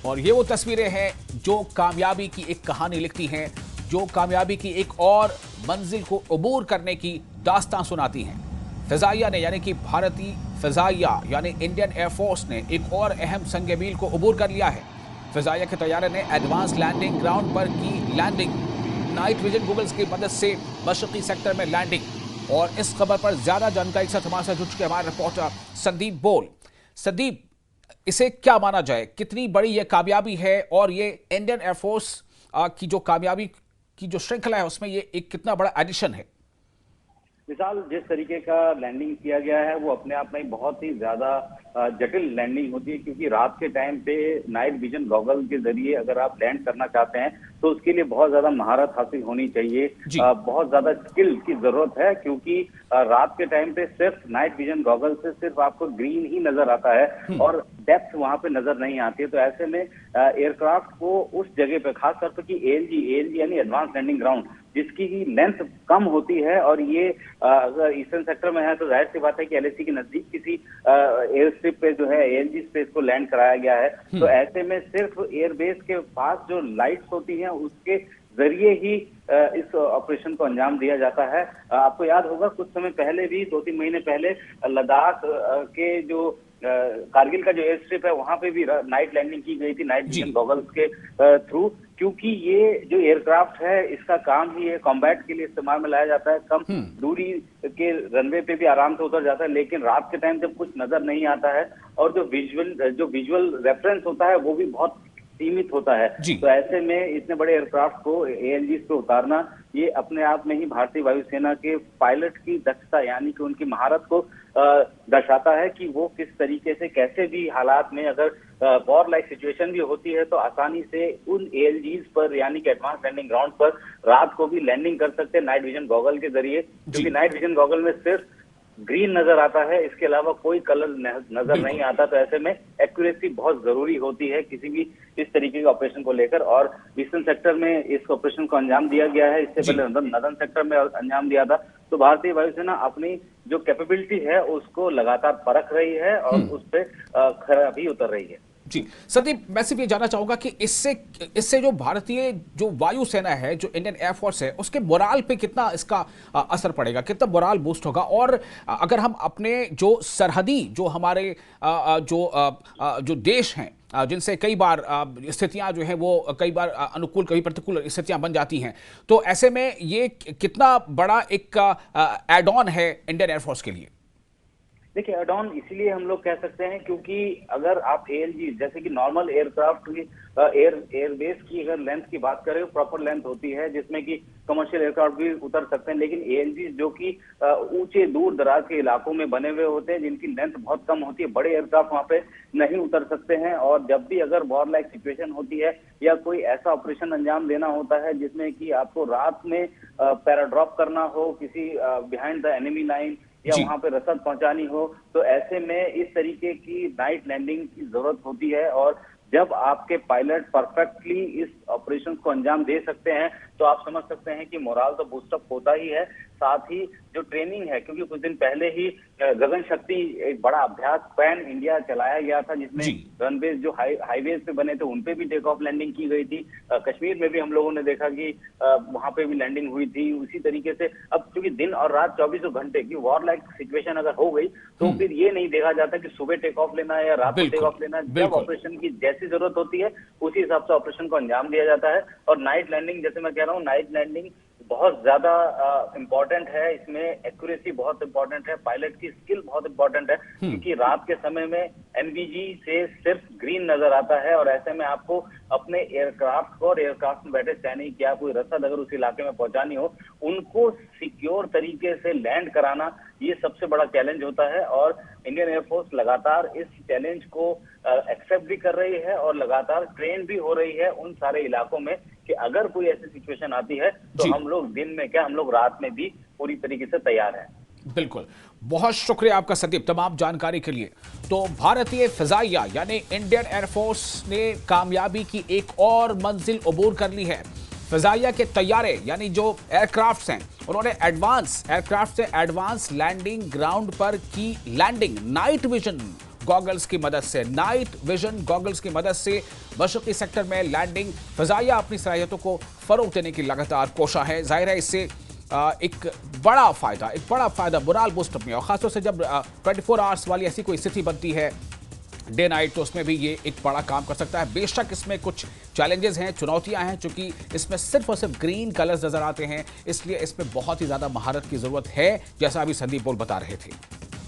और ये वो तस्वीरें हैं जो कामयाबी की एक कहानी लिखती हैं, जो कामयाबी की एक और मंजिल को अबूर करने की दास्तां सुनाती हैं। फिजाइया ने यानी कि भारतीय फिजाइया यानी इंडियन एयरफोर्स ने एक और अहम संग मील को अबूर कर लिया है। फिजाइया के तैयारे ने एडवांस लैंडिंग ग्राउंड पर की लैंडिंग, नाइट विजन गूगल्स की मदद से मशरकी सेक्टर में लैंडिंग। और इस खबर पर ज्यादा जानकारी के साथ हमारे साथ जुड़ चुके हमारे रिपोर्टर संदीप बोल। संदीप, इसे क्या माना जाए, कितनी बड़ी यह कामयाबी है और ये इंडियन एयरफोर्स की जो कामयाबी की जो श्रृंखला है उसमें ये एक कितना बड़ा एडिशन है? विशाल, जिस तरीके का लैंडिंग किया गया है वो अपने आप में बहुत ही ज्यादा जटिल लैंडिंग होती है, क्योंकि रात के टाइम पे नाइट विजन गॉगल के जरिए अगर आप लैंड करना चाहते हैं तो उसके लिए बहुत ज्यादा महारत हासिल होनी चाहिए, बहुत ज्यादा स्किल की जरूरत है, क्योंकि रात के टाइम पे सिर्फ नाइट विजन गॉगल से सिर्फ आपको ग्रीन ही नजर आता है और डेप्थ वहां पे नजर नहीं आती है। तो ऐसे में एयरक्राफ्ट को उस जगह पे खास तौर पर एएलजी यानी एडवांस लैंडिंग ग्राउंड, जिसकी लेंथ कम होती है और ये अगर ईस्टर्न सेक्टर में है तो जाहिर सी बात है कि एलएसी के नजदीक किसी एयर स्ट्रिप पे जो है एएलजी स्पेस को लैंड कराया गया है। तो ऐसे में सिर्फ एयरबेस के पास जो लाइट्स होती हैं उसके जरिए ही इस ऑपरेशन को अंजाम दिया जाता है। आपको याद होगा कुछ समय पहले भी 2-3 महीने पहले लद्दाख के जो कारगिल का जो एयर स्ट्रिप है वहां पे भी नाइट लैंडिंग की गई थी नाइट विजन गॉगल्स के थ्रू, क्योंकि ये जो एयरक्राफ्ट है इसका काम ही है कॉम्बैट के लिए इस्तेमाल में लाया जाता है। कम दूरी के रनवे पे भी आराम से उतर जाता है, लेकिन रात के टाइम जब कुछ नजर नहीं आता है और जो विजुअल रेफरेंस होता है वो भी बहुत सीमित होता है, तो ऐसे में इतने बड़े एयरक्राफ्ट को एएलजी पे उतारना ये अपने आप में ही भारतीय वायुसेना के पायलट की दक्षता यानी कि उनकी महारत को दर्शाता है कि वो किस तरीके से कैसे भी हालात में अगर वॉर लाइक सिचुएशन भी होती है तो आसानी से उन एएलजीज पर यानी कि एडवांस लैंडिंग ग्राउंड पर रात को भी लैंडिंग कर सकते हैं नाइट विजन गॉगल के जरिए, क्योंकि नाइट विजन गॉगल में सिर्फ ग्रीन नजर आता है, इसके अलावा कोई कलर नजर नहीं आता। तो ऐसे में एक्यूरेसी बहुत जरूरी होती है किसी भी इस तरीके के ऑपरेशन को लेकर, और ईस्टर्न सेक्टर में इस ऑपरेशन को अंजाम दिया गया है। इससे पहले नदन सेक्टर में अंजाम दिया था। तो भारतीय वायुसेना अपनी जो कैपेबिलिटी है उसको लगातार परख रही है और उस पर खरा भी उतर रही है। जी संदीप, मैं सिर्फ ये जानना चाहूंगा कि इससे जो भारतीय जो वायुसेना है, जो इंडियन एयरफोर्स है, उसके मोराल पे कितना इसका असर पड़ेगा, कितना मोराल बूस्ट होगा? और अगर हम अपने जो सरहदी जो हमारे जो देश हैं जिनसे कई बार स्थितियां जो है वो कई बार अनुकूल कभी प्रतिकूल स्थितियां बन जाती हैं, तो ऐसे में ये कितना बड़ा एक एड ऑन है इंडियन एयरफोर्स के लिए? देखिए, एड ऑन इसीलिए हम लोग कह सकते हैं क्योंकि अगर आप एएलजी जैसे कि नॉर्मल एयरक्राफ्ट की एयरबेस की अगर लेंथ की बात करें, प्रॉपर लेंथ होती है जिसमें कि कमर्शियल एयरक्राफ्ट भी उतर सकते हैं, लेकिन एएलजी जो कि ऊंचे दूर दराज के इलाकों में बने हुए होते हैं जिनकी लेंथ बहुत कम होती है, बड़े एयरक्राफ्ट वहां पे नहीं उतर सकते हैं। और जब भी अगर वॉर लाइक सिचुएशन होती है या कोई ऐसा ऑपरेशन अंजाम देना होता है जिसमें कि आपको रात में पैराड्रॉप करना हो किसी बिहाइंड द एनिमी लाइन या वहां पे रसद पहुंचानी हो, तो ऐसे में इस तरीके की नाइट लैंडिंग की जरूरत होती है। और जब आपके पायलट परफेक्टली इस ऑपरेशन को अंजाम दे सकते हैं तो आप समझ सकते हैं कि मोराल तो बूस्टअप होता ही है, साथ ही जो ट्रेनिंग है, क्योंकि कुछ दिन पहले ही गगन शक्ति एक बड़ा अभ्यास पैन इंडिया चलाया गया था जिसमें रनवेज जो हाईवेज पे बने थे उनपे भी टेक ऑफ लैंडिंग की गई थी। कश्मीर में भी हम लोगों ने देखा कि वहां पे भी लैंडिंग हुई थी। उसी तरीके से अब क्योंकि दिन और रात 24 घंटे की वॉर लाइक सिचुएशन अगर हो गई तो फिर ये नहीं देखा जाता कि सुबह टेक ऑफ लेना है या रात को टेक ऑफ लेना है। जब ऑपरेशन की जैसी जरूरत होती है उसी हिसाब से ऑपरेशन को अंजाम दिया जाता है। और नाइट लैंडिंग, जैसे मैं कह रहा हूँ, नाइट लैंडिंग बहुत ज्यादा इंपॉर्टेंट है, इसमें एक्यूरेसी बहुत इंपॉर्टेंट है, पायलट की स्किल बहुत इंपॉर्टेंट है, क्योंकि रात के समय में एनवीजी से सिर्फ ग्रीन नजर आता है और ऐसे में आपको अपने एयरक्राफ्ट को और एयरक्राफ्ट में बैठे सैनिक या कोई रसद अगर उस इलाके में पहुंचानी हो, उनको सिक्योर तरीके से लैंड कराना ये सबसे बड़ा चैलेंज होता है। और इंडियन एयरफोर्स लगातार इस चैलेंज को एक्सेप्ट भी कर रही है और लगातार ट्रेन भी हो रही है उन सारे इलाकों में कि अगर कोई ऐसी सिचुएशन आती है तो हम लोग दिन में क्या, हम लोग रात में भी पूरी तरीके से तैयार हैं। बिल्कुल, बहुत शुक्रिया आपका संदीप तमाम जानकारी के लिए। तो भारतीय फिजाइया यानी इंडियन एयरफोर्स ने कामयाबी की एक और मंजिल अबूर कर ली है। फिजाइया के तैयारे यानी जो एयरक्राफ्ट्स हैं उन्होंने एडवांस एयरक्राफ्ट से एडवांस लैंडिंग ग्राउंड पर की लैंडिंग नाइट विजन गॉगल्स की मदद से, नाइट विजन गॉगल्स की मदद से मशरकी सेक्टर में लैंडिंग। फिजाइया अपनी सलाहियतों को फरोग देने की लगातार कोशिश है। जाहिर है इससे एक बड़ा फायदा मोरल बूस्ट में, और खासतौर से जब 24 आवर्स वाली ऐसी कोई स्थिति बनती है डे नाइट, तो उसमें भी ये एक बड़ा काम कर सकता है। बेशक इसमें कुछ चैलेंजेस हैं, चुनौतियां हैं, चूंकि इसमें सिर्फ और सिर्फ ग्रीन कलर्स नजर आते हैं, इसलिए इसमें बहुत ही ज्यादा महारत की जरूरत है, जैसा अभी संदीप बोल बता रहे थे।